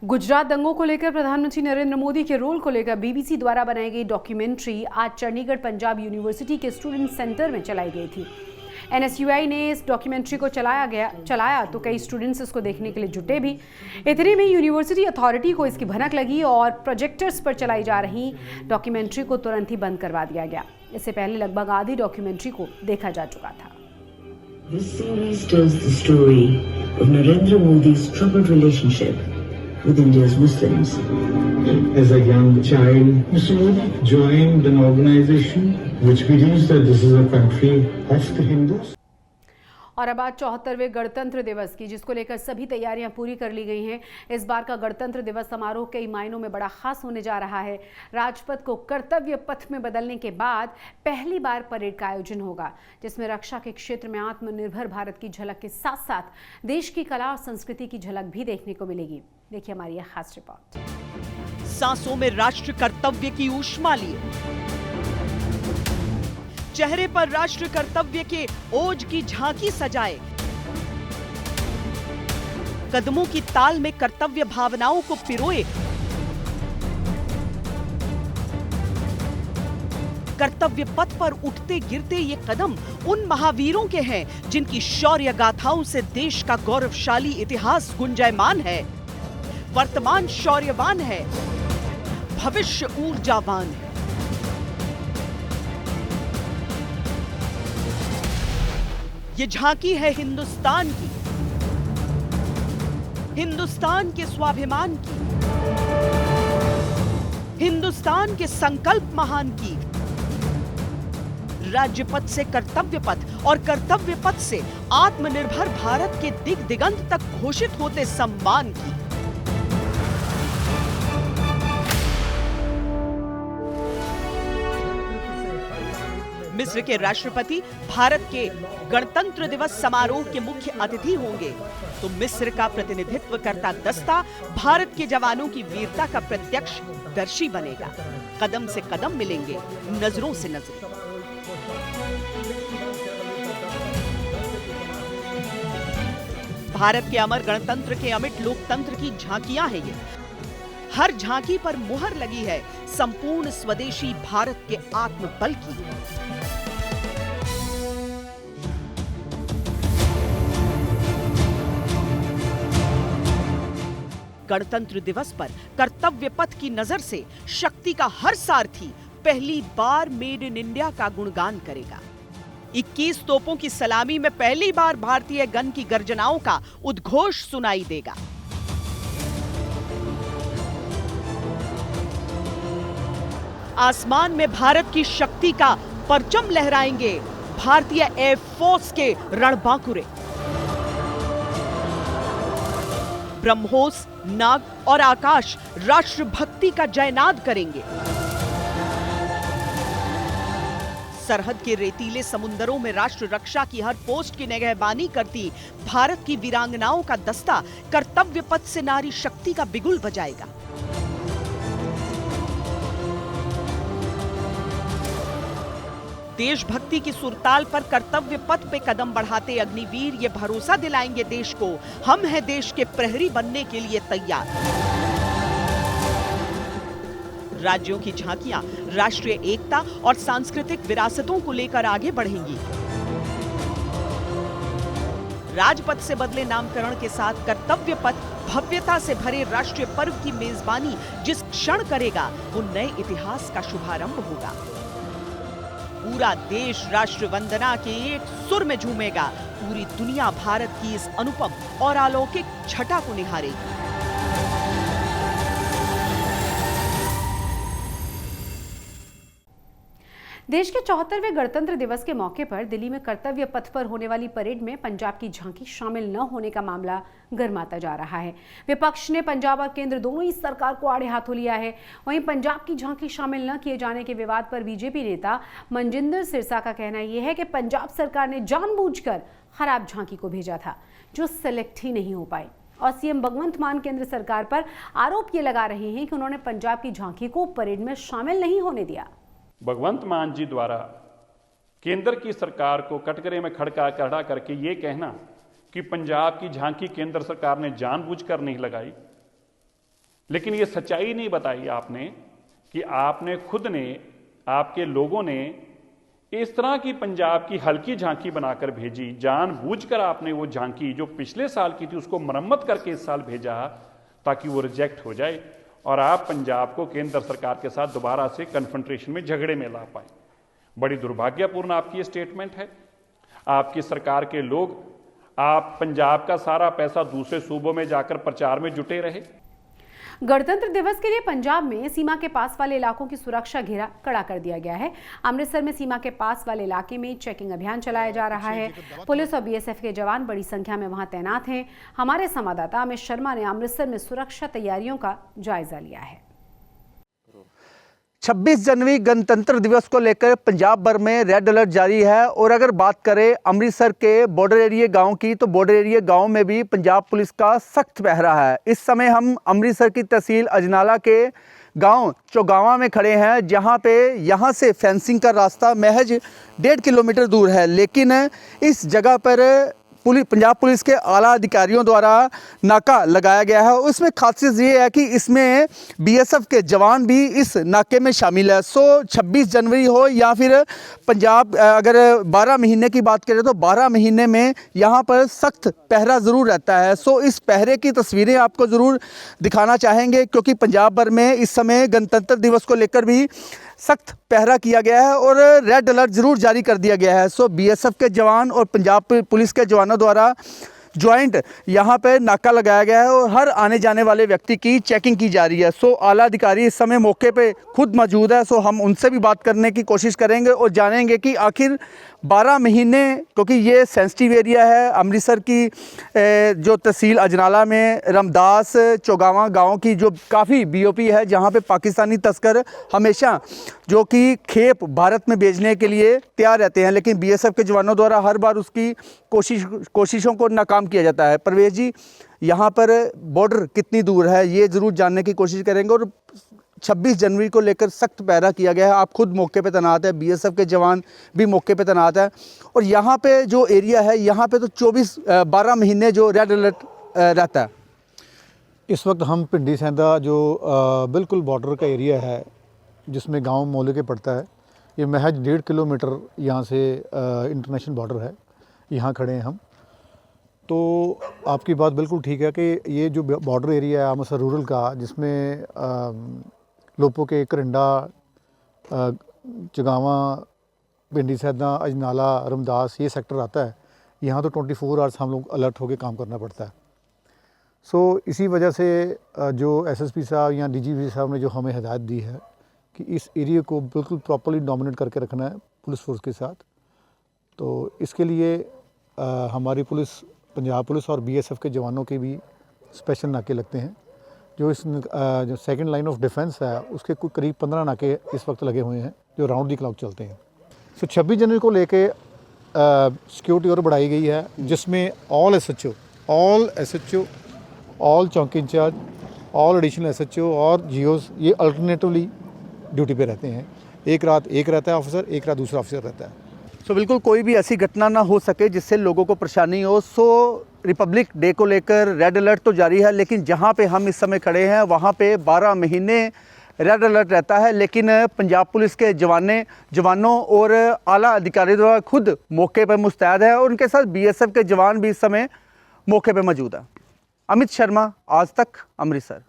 गुजरात दंगों को लेकर प्रधानमंत्री नरेंद्र मोदी के रोल को लेकर बीबीसी द्वारा बनाई गई डॉक्यूमेंट्री आज चंडीगढ़ पंजाब यूनिवर्सिटी के स्टूडेंट सेंटर में चलाई गई थी। एनएसयूआई ने इस डॉक्यूमेंट्री को चलाया तो कई स्टूडेंट्स इसको देखने के लिए जुटे भी। इतने में यूनिवर्सिटी अथॉरिटी को इसकी भनक लगी और प्रोजेक्टर्स पर चलाई जा रही डॉक्यूमेंट्री को तुरंत ही बंद करवा दिया गया। इससे पहले लगभग आधी डॉक्यूमेंट्री को देखा जा चुका था। This series tells the story of Narendra Modi's troubled relationship with India's Muslims. As a young child, Mr. Modi joined an organization which believes that this is a country of the Hindus. और अब आज 74वें गणतंत्र दिवस की, जिसको लेकर सभी तैयारियां पूरी कर ली गई हैं। इस बार का गणतंत्र दिवस समारोह कई मायनों में बड़ा खास होने जा रहा है। राजपथ को कर्तव्य पथ में बदलने के बाद पहली बार परेड का आयोजन होगा, जिसमें रक्षा के क्षेत्र में आत्मनिर्भर भारत की झलक के साथ साथ देश की कला और संस्कृति की झलक भी देखने को मिलेगी। देखिए हमारी यह खास रिपोर्ट। सांसों में राष्ट्र कर्तव्य की ऊष्मा लिए, चेहरे पर राष्ट्र कर्तव्य के ओज की झांकी सजाए, कदमों की ताल में कर्तव्य भावनाओं को पिरोए, कर्तव्य पथ पर उठते गिरते ये कदम उन महावीरों के हैं जिनकी शौर्य गाथाओं से देश का गौरवशाली इतिहास गुंजायमान है। वर्तमान शौर्यवान है, भविष्य ऊर्जावान है। ये झांकी है हिंदुस्तान की, हिंदुस्तान के स्वाभिमान की, हिंदुस्तान के संकल्प महान की। राज्यपथ से कर्तव्य पथ और कर्तव्य पथ से आत्मनिर्भर भारत के दिग दिगंत तक घोषित होते सम्मान की। मिस्र के राष्ट्रपति भारत के गणतंत्र दिवस समारोह के मुख्य अतिथि होंगे, तो मिस्र का प्रतिनिधित्व करता दस्ता भारत के जवानों की वीरता का प्रत्यक्ष दर्शी बनेगा। कदम से कदम मिलेंगे, नजरों से नजरें। भारत के अमर गणतंत्र के अमिट लोकतंत्र की झांकियां हैं ये। हर झांकी पर मुहर लगी है संपूर्ण स्वदेशी भारत के आत्मबल की। गणतंत्र दिवस पर कर्तव्य पथ की नजर से शक्ति का हर सारथी पहली बार मेड इन इंडिया का गुणगान करेगा। 21 तोपों की सलामी में पहली बार भारतीय गन की गर्जनाओं का उद्घोष सुनाई देगा। आसमान में भारत की शक्ति का परचम लहराएंगे भारतीय एयरफोर्स के रणबांकुरे। ब्रह्मोस, नाग और आकाश राष्ट्रभक्ति का जयनाद करेंगे। सरहद के रेतीले समुंदरों में राष्ट्र रक्षा की हर पोस्ट की निगहबानी करती भारत की वीरांगनाओं का दस्ता कर्तव्य पथ से नारी शक्ति का बिगुल बजाएगा। देशभक्ति की सुरताल पर कर्तव्य पथ पे कदम बढ़ाते अग्निवीर ये भरोसा दिलाएंगे देश को, हम हैं देश के प्रहरी बनने के लिए तैयार। राज्यों की झांकियां राष्ट्रीय एकता और सांस्कृतिक विरासतों को लेकर आगे बढ़ेंगी। राजपथ से बदले नामकरण के साथ कर्तव्य पथ भव्यता से भरे राष्ट्रीय पर्व की मेजबानी जिस क्षण करेगा, वो नए इतिहास का शुभारंभ होगा। पूरा देश राष्ट्र वंदना के एक सुर में झूमेगा। पूरी दुनिया भारत की इस अनुपम और अलौकिक छटा को निहारेगी। देश के 74वें गणतंत्र दिवस के मौके पर दिल्ली में कर्तव्य पथ पर होने वाली परेड में पंजाब की झांकी शामिल न होने का मामला गर्माता जा रहा है। विपक्ष ने पंजाब और केंद्र दोनों ही सरकार को आड़े हाथों लिया है। वहीं पंजाब की झांकी शामिल न किए जाने के विवाद पर बीजेपी नेता मनजिंदर सिरसा का कहना यह है कि पंजाब सरकार ने जानबूझकर खराब झांकी को भेजा था, जो सेलेक्ट ही नहीं हो पाई। और सीएम भगवंत मान केंद्र सरकार पर आरोप ये लगा रहे हैं कि उन्होंने पंजाब की झांकी को परेड में शामिल नहीं होने दिया। भगवंत मान जी द्वारा केंद्र की सरकार को कटघरे में खड़ा करके ये कहना कि पंजाब की झांकी केंद्र सरकार ने जानबूझकर नहीं लगाई, लेकिन ये सच्चाई नहीं बताई आपने कि आपने खुद ने, आपके लोगों ने इस तरह की पंजाब की हल्की झांकी बनाकर भेजी, जानबूझकर आपने वो झांकी जो पिछले साल की थी उसको मरम्मत करके इस साल भेजा ताकि वो रिजेक्ट हो जाए और आप पंजाब को केंद्र सरकार के साथ दोबारा से कन्फ्रंटेशन में, झगड़े में ला पाए। बड़ी दुर्भाग्यपूर्ण आपकी ये स्टेटमेंट है। आपकी सरकार के लोग, आप पंजाब का सारा पैसा दूसरे सूबों में जाकर प्रचार में जुटे रहे। गणतंत्र दिवस के लिए पंजाब में सीमा के पास वाले इलाकों की सुरक्षा घेरा कड़ा कर दिया गया है। अमृतसर में सीमा के पास वाले इलाके में चेकिंग अभियान चलाया जा रहा है। पुलिस और बीएसएफ के जवान बड़ी संख्या में वहां तैनात हैं। हमारे संवाददाता अमित शर्मा ने अमृतसर में सुरक्षा तैयारियों का जायजा लिया है। 26 जनवरी गणतंत्र दिवस को लेकर पंजाब भर में रेड अलर्ट जारी है। और अगर बात करें अमृतसर के बॉर्डर एरिया गांव की, तो बॉर्डर एरिया गांव में भी पंजाब पुलिस का सख्त पहरा है। इस समय हम अमृतसर की तहसील अजनाला के गांव चौगावा में खड़े हैं, जहां पे यहां से फेंसिंग का रास्ता महज 1.5 किलोमीटर दूर है, लेकिन इस जगह पर पंजाब पुलिस के आला अधिकारियों द्वारा नाका लगाया गया है। उसमें खासियत ये है कि इसमें बीएसएफ के जवान भी इस नाके में शामिल है। 26 जनवरी हो या फिर पंजाब, अगर 12 महीने की बात करें तो 12 महीने में यहाँ पर सख्त पहरा ज़रूर रहता है। इस पहरे की तस्वीरें आपको ज़रूर दिखाना चाहेंगे, क्योंकि पंजाब भर में इस समय गणतंत्र दिवस को लेकर भी सख्त पहरा किया गया है और रेड अलर्ट ज़रूर जारी कर दिया गया है। बीएसएफ के जवान और पंजाब पुलिस के जवानों द्वारा ज्वाइंट यहाँ पे नाका लगाया गया है और हर आने जाने वाले व्यक्ति की चेकिंग की जा रही है। आला अधिकारी इस समय मौके पे खुद मौजूद है। हम उनसे भी बात करने की कोशिश करेंगे और जानेंगे कि आखिर 12 महीने, क्योंकि ये सेंसिटिव एरिया है, अमृतसर की जो तहसील अजनाला में रमदास चौगावा गांव की जो काफ़ी बीओपी है, जहां पे पाकिस्तानी तस्कर हमेशा जो कि खेप भारत में भेजने के लिए तैयार रहते हैं, लेकिन बीएसएफ के जवानों द्वारा हर बार उसकी कोशिशों को नाकाम किया जाता है। परवेज जी, यहाँ पर बॉर्डर कितनी दूर है ये ज़रूर जानने की कोशिश करेंगे। और 26 जनवरी को लेकर सख्त पहरा किया गया है। आप खुद मौके पे तैनात है, बीएसएफ के जवान भी मौके पे तैनात है। और यहाँ पे जो एरिया है, यहाँ पे तो 12 महीने जो रेड अलर्ट रहता है। इस वक्त हम पिंडी सैंदा जो बिल्कुल बॉर्डर का एरिया है, जिसमें गांव मोले के पड़ता है, ये महज 1.5 किलोमीटर यहाँ से इंटरनेशनल बॉर्डर है। यहाँ खड़े हैं हम। तो आपकी बात बिल्कुल ठीक है कि ये जो बॉर्डर एरिया है अमृतसर रूरल का, जिसमें लोपो के करिंडा, चगावा, पिंडी सैदा, अजनाला, रमदास, ये सेक्टर आता है। यहाँ तो 24 आवर्स हम लोग अलर्ट होकर काम करना पड़ता है। इसी वजह से जो एसएसपी साहब या डीजीपी साहब ने जो हमें हिदायत दी है कि इस एरिया को बिल्कुल प्रॉपर्ली डोमिनेट करके रखना है पुलिस फोर्स के साथ। तो इसके लिए हमारी पुलिस, पंजाब पुलिस और बीएसएफ के जवानों के भी स्पेशल नाके लगते हैं। जो जो सेकंड लाइन ऑफ डिफेंस है, उसके कुछ करीब 15 नाके इस वक्त लगे हुए हैं जो राउंड दी क्लॉक चलते हैं। 26 जनवरी को लेके सिक्योरिटी और बढ़ाई गई है, जिसमें ऑल एसएचओ, ऑल चौकी इंचार्ज, ऑल एडिशनल एसएचओ और जीओज ये अल्टरनेटिवली ड्यूटी पे रहते हैं। एक रात एक रहता है ऑफिसर, एक रात दूसरा ऑफिसर रहता है। बिल्कुल कोई भी ऐसी घटना ना हो सके जिससे लोगों को परेशानी हो। रिपब्लिक डे को लेकर रेड अलर्ट तो जारी है, लेकिन जहां पे हम इस समय खड़े हैं वहां पे 12 महीने रेड अलर्ट रहता है। लेकिन पंजाब पुलिस के जवानों और आला अधिकारी द्वारा खुद मौके पर मुस्तैद है और उनके साथ बीएसएफ के जवान भी इस समय मौके पर मौजूद है। अमित शर्मा, आज तक, अमृतसर।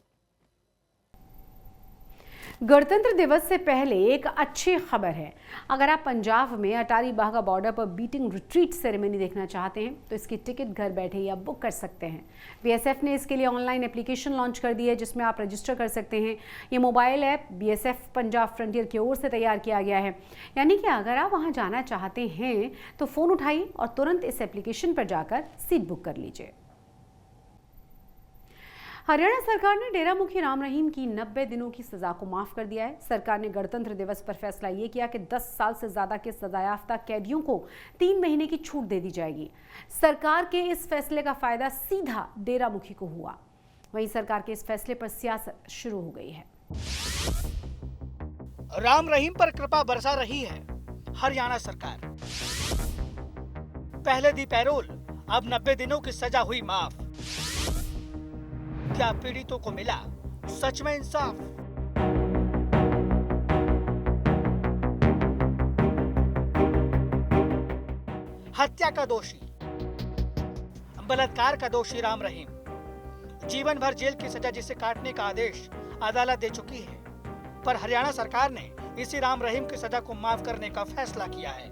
गणतंत्र दिवस से पहले एक अच्छी खबर है। अगर आप पंजाब में अटारी बाघा बॉर्डर पर बीटिंग रिट्रीट सेरेमनी देखना चाहते हैं तो इसकी टिकट घर बैठे ही आप बुक कर सकते हैं। बीएसएफ ने इसके लिए ऑनलाइन एप्लीकेशन लॉन्च कर दी है, जिसमें आप रजिस्टर कर सकते हैं। ये mobile app BSF Punjab frontier की ओर से तैयार किया गया है। यानी कि अगर आप वहां जाना चाहते हैं तो फ़ोन उठाइए और तुरंत इस एप्लीकेशन पर जाकर सीट बुक कर लीजिए। हरियाणा सरकार ने डेरा मुखी राम रहीम की 90 दिनों की सजा को माफ कर दिया है। सरकार ने गणतंत्र दिवस पर फैसला ये किया कि 10 साल से ज्यादा के सजायाफ्ता कैदियों को 3 महीने की छूट दे दी जाएगी। सरकार के इस फैसले का फायदा सीधा डेरा मुखी को हुआ। वहीं सरकार के इस फैसले पर सियासत शुरू हो गई है। राम रहीम पर कृपा बरसा रही है हरियाणा सरकार। पहले दी पैरोल, अब 90 दिनों की सजा हुई माफ। क्या पीड़ितों को मिला सच में इंसाफ? हत्या का दोषी, बलात्कार का दोषी राम रहीम, जीवन भर जेल की सजा जिसे काटने का आदेश अदालत दे चुकी है, पर हरियाणा सरकार ने इसी राम रहीम की सजा को माफ करने का फैसला किया है।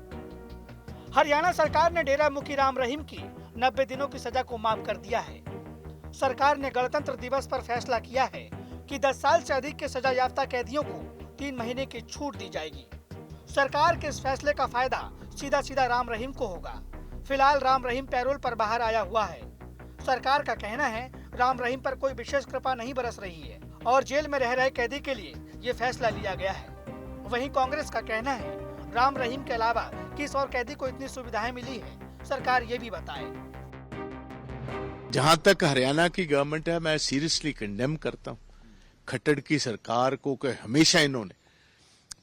हरियाणा सरकार ने डेरा मुखी राम रहीम की 90 दिनों की सजा को माफ कर दिया है। सरकार ने गणतंत्र दिवस पर फैसला किया है कि 10 साल से अधिक के सजा याफ्ता कैदियों को 3 महीने की छूट दी जाएगी। सरकार के इस फैसले का फायदा सीधा राम रहीम को होगा। फिलहाल राम रहीम पैरोल पर बाहर आया हुआ है। सरकार का कहना है राम रहीम पर कोई विशेष कृपा नहीं बरस रही है और जेल में रह रहे कैदी के लिए ये फैसला लिया गया है। वहीं कांग्रेस का कहना है राम रहीम के अलावा किस और कैदी को इतनी सुविधाएं मिली है, सरकार ये भी बताए। जहां तक हरियाणा की गवर्नमेंट है, मैं सीरियसली कंडेम करता हूं खट्टर की सरकार को कि हमेशा इन्होंने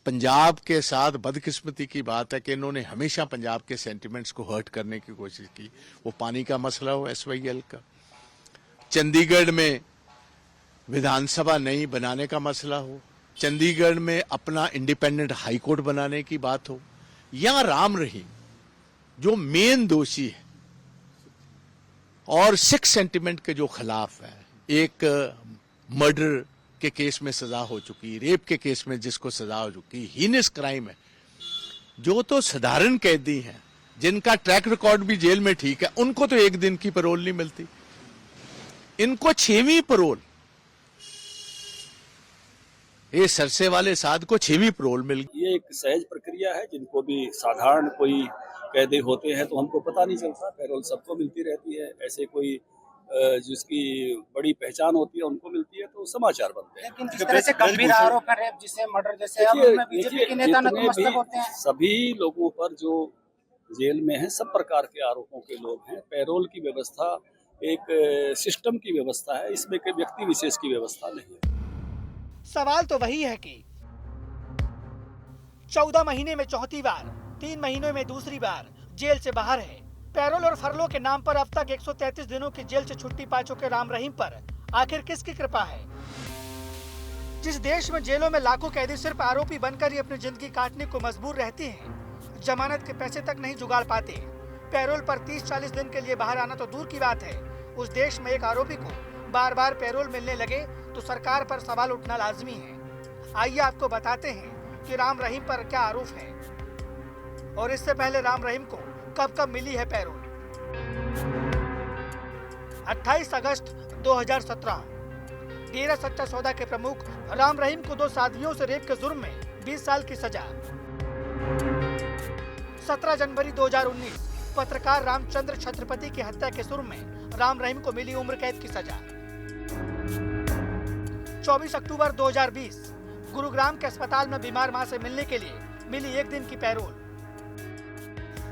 पंजाब के साथ, बदकिस्मती की बात है कि इन्होंने हमेशा पंजाब के सेंटिमेंट्स को हर्ट करने की कोशिश की। वो पानी का मसला हो SYL का, चंडीगढ़ में विधानसभा नहीं बनाने का मसला हो, चंडीगढ़ में अपना इंडिपेंडेंट हाई कोर्ट बनाने की बात हो, या राम रहीम जो मेन दोषी है और सिख सेंटिमेंट के जो खिलाफ है, एक मर्डर के केस में सजा हो चुकी, रेप के केस में जिसको सजा हो चुकी, हीनस क्राइम है, जो तो साधारण कैदी हैं जिनका ट्रैक रिकॉर्ड भी जेल में ठीक है, उनको तो 1 दिन की पैरोल नहीं मिलती, इनको 6वीं पैरोल, ये सरसे वाले साध को 6वीं पैरोल मिल गई। ये एक सहज प्रक्रिया है, जिनको भी साधारण कोई कैदी होते हैं तो हमको पता नहीं चलता, पैरोल सबको मिलती रहती है। ऐसे कोई जिसकी बड़ी पहचान होती है उनको मिलती है तो समाचार बनते हैं। लेकिन जिस तरह से गंभीर आरोप है, रेप जिसे मर्डर जैसे, अब उनमें बीजेपी के नेता नतमस्तक होते हैं। सभी लोगों पर जो जेल में हैं, सब प्रकार के आरोपों के लोग हैं। पैरोल की व्यवस्था एक सिस्टम की व्यवस्था है, इसमें कोई व्यक्ति विशेष की व्यवस्था नहीं है। सवाल तो वही है कि 14 महीने में 4थी बार, 3 महीनों में दूसरी बार जेल से बाहर है। पैरोल और फरलो के नाम पर अब तक 133 दिनों की जेल से छुट्टी पा चुके राम रहीम पर आखिर किसकी कृपा है? जिस देश में जेलों में लाखों कैदी सिर्फ आरोपी बनकर ही अपनी जिंदगी काटने को मजबूर रहते हैं, जमानत के पैसे तक नहीं जुगाड़ पाते, पैरोल पर 30-40 दिन के लिए बाहर आना तो दूर की बात है, उस देश में एक आरोपी को बार बार पैरोल मिलने लगे तो सरकार पर सवाल उठना लाजमी है। आइए आपको बताते हैं कि राम रहीम पर क्या आरोप है और इससे पहले राम रहीम को कब मिली है पैरोल। 28 अगस्त 2017 डेरा सच्चा सौदा के प्रमुख राम रहीम को 2 साध्वियों से रेप के जुर्म में 20 साल की सजा। 17 जनवरी 2019 पत्रकार रामचंद्र छत्रपति की हत्या के जुर्म में राम रहीम को मिली उम्र कैद की सजा। 24 अक्टूबर 2020 गुरुग्राम के अस्पताल में बीमार मां से मिलने के लिए मिली 1 दिन की पैरोल।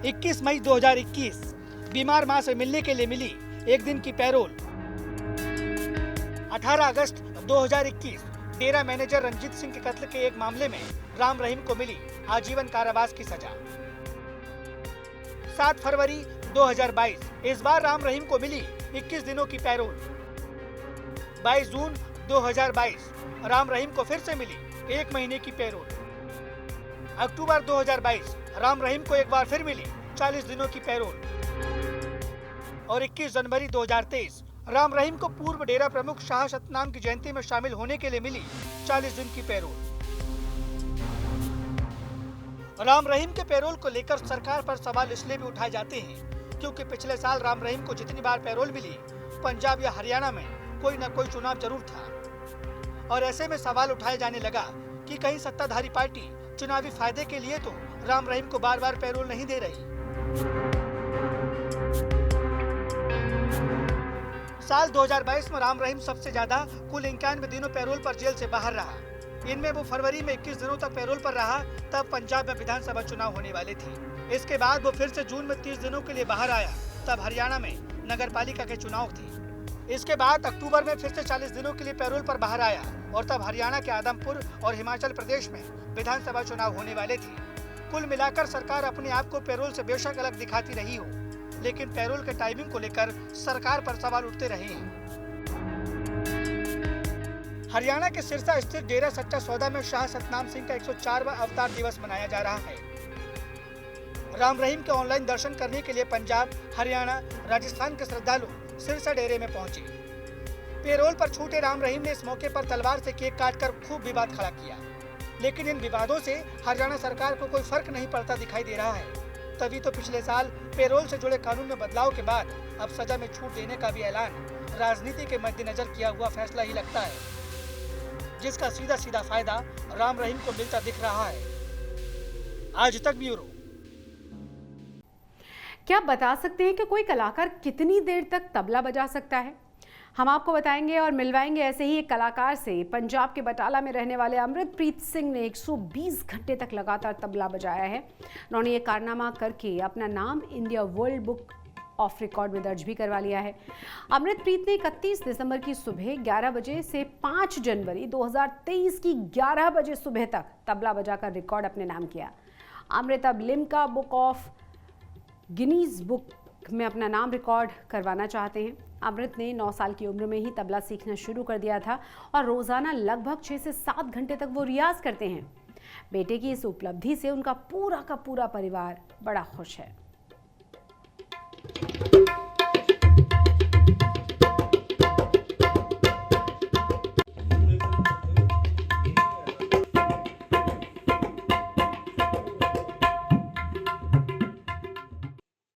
21 मई 2021 बीमार मां से मिलने के लिए मिली 1 दिन की पैरोल। 18 अगस्त 2021 डेरा मैनेजर रंजीत सिंह के कत्ल के एक मामले में राम रहीम को मिली आजीवन कारावास की सजा। 7 फरवरी 2022 इस बार राम रहीम को मिली 21 दिनों की पैरोल। 22 जून 2022 राम रहीम को फिर से मिली 1 महीने की पैरोल। अक्टूबर 2022 राम रहीम को एक बार फिर मिली 40 दिनों की पैरोल और 21 जनवरी 2023 राम रहीम को पूर्व डेरा प्रमुख शाह सतनाम की जयंती में शामिल होने के लिए मिली 40 दिन की पैरोल। राम रहीम के पैरोल को लेकर सरकार पर सवाल इसलिए भी उठाए जाते हैं क्योंकि पिछले साल राम रहीम को जितनी बार पैरोल मिली, पंजाब या हरियाणा में कोई न कोई चुनाव जरूर था और ऐसे में सवाल उठाया जाने लगा कि कहीं सत्ताधारी पार्टी चुनावी फायदे के लिए तो राम रहीम को बार बार पैरोल नहीं दे रही। साल 2022 में राम रहीम सबसे ज्यादा कुल 91 दिनों पैरोल पर जेल से बाहर रहा। इनमें वो फरवरी में 21 दिनों तक पैरोल पर रहा, तब पंजाब में विधानसभा चुनाव होने वाले थे। इसके बाद वो फिर से जून में 30 दिनों के लिए बाहर आया, तब हरियाणा में नगरपालिका के चुनाव थे। इसके बाद अक्टूबर में फिर से 40 दिनों के लिए पैरोल पर बाहर आया और तब हरियाणा के आदमपुर और हिमाचल प्रदेश में विधानसभा चुनाव होने वाले थे। कुल मिलाकर सरकार अपने आप को पैरोल से बेशक अलग दिखाती रही हो, लेकिन पैरोल के टाइमिंग को लेकर सरकार पर सवाल उठते रहे हैं। हरियाणा के सिरसा स्थित डेरा सच्चा सौदा में शाह सतनाम सिंह का 104वां अवतार दिवस मनाया जा रहा है। राम रहीम के ऑनलाइन दर्शन करने के लिए पंजाब, हरियाणा, राजस्थान के श्रद्धालु सिरसा डेरे में पहुंचे। पेरोल पर छूटे राम रहीम ने इस मौके पर तलवार से केक काटकर खूब विवाद खड़ा किया, लेकिन इन विवादों से हरियाणा सरकार को कोई फर्क नहीं पड़ता दिखाई दे रहा है। तभी तो पिछले साल पेरोल से जुड़े कानून में बदलाव के बाद अब सजा में छूट देने का भी ऐलान राजनीति के मद्देनजर किया हुआ फैसला ही लगता है, जिसका सीधा सीधा फायदा राम रहीम को मिलता दिख रहा है। आज तक ब्यूरो। क्या आप बता सकते हैं कि कोई कलाकार कितनी देर तक तबला बजा सकता है? हम आपको बताएंगे और मिलवाएंगे ऐसे ही एक कलाकार से। पंजाब के बटाला में रहने वाले अमृतप्रीत सिंह ने 120 घंटे तक लगातार तबला बजाया है। उन्होंने ये कारनामा करके अपना नाम India world book of record में दर्ज भी करवा लिया है। अमृतप्रीत ने 31 दिसंबर की सुबह 11 बजे से 5 जनवरी 2023 की 11 बजे सुबह तक तबला बजाकर रिकॉर्ड अपने नाम किया। अमृत अब Limca book of Guinness book में अपना नाम रिकॉर्ड करवाना चाहते हैं। अमृत ने 9 साल की उम्र में ही तबला सीखना शुरू कर दिया था और रोज़ाना लगभग 6 से 7 घंटे तक वो रियाज करते हैं। बेटे की इस उपलब्धि से उनका पूरा का पूरा परिवार बड़ा खुश है।